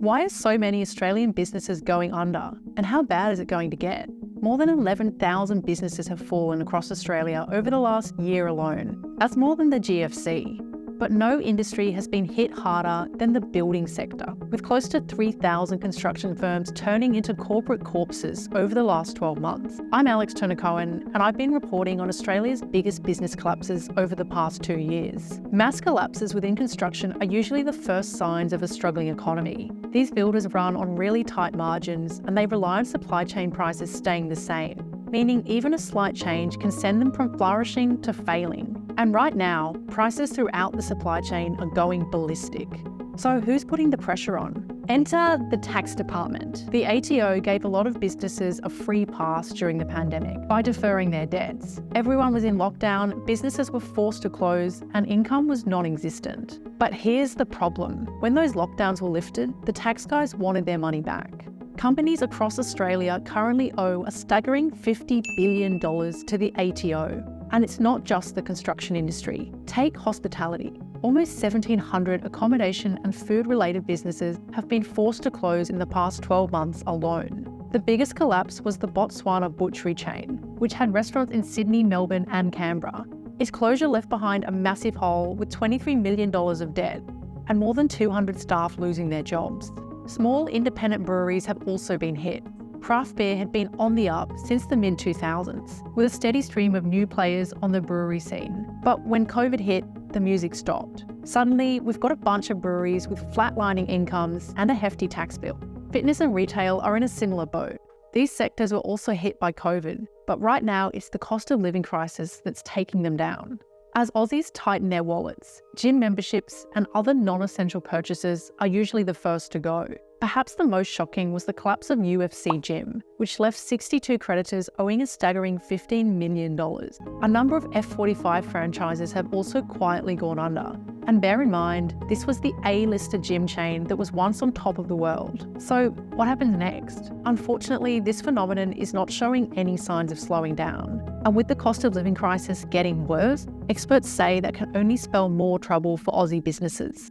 Why are so many Australian businesses going under, and how bad is it going to get? More than 11,000 businesses have fallen across Australia over the last year alone. That's more than the GFC. But no industry has been hit harder than the building sector, with close to 3,000 construction firms turning into corporate corpses over the last 12 months. I'm Alex Turner-Cohen, and I've been reporting on Australia's biggest business collapses over the past 2 years. Mass collapses within construction are usually the first signs of a struggling economy. These builders run on really tight margins, and they rely on supply chain prices staying the same, meaning even a slight change can send them from flourishing to failing. And right now, prices throughout the supply chain are going ballistic. So who's putting the pressure on? Enter the tax department. The ATO gave a lot of businesses a free pass during the pandemic by deferring their debts. Everyone was in lockdown, businesses were forced to close, and income was non-existent. But here's the problem. When those lockdowns were lifted, the tax guys wanted their money back. Companies across Australia currently owe a staggering $50 billion to the ATO. And it's not just the construction industry. Take hospitality. Almost 1,700 accommodation and food-related businesses have been forced to close in the past 12 months alone. The biggest collapse was the Botswana butchery chain, which had restaurants in Sydney, Melbourne and Canberra. Its closure left behind a massive hole with $23 million of debt and more than 200 staff losing their jobs. Small independent breweries have also been hit. Craft beer had been on the up since the mid-2000s, with a steady stream of new players on the brewery scene. But when COVID hit, the music stopped. Suddenly, we've got a bunch of breweries with flatlining incomes and a hefty tax bill. Fitness and retail are in a similar boat. These sectors were also hit by COVID, but right now it's the cost of living crisis that's taking them down. As Aussies tighten their wallets, gym memberships and other non-essential purchases are usually the first to go. Perhaps the most shocking was the collapse of UFC Gym, which left 62 creditors owing a staggering $15 million. A number of F45 franchises have also quietly gone under. And bear in mind, this was the A-listed gym chain that was once on top of the world. So what happens next? Unfortunately, this phenomenon is not showing any signs of slowing down. And with the cost of living crisis getting worse, experts say that can only spell more trouble for Aussie businesses.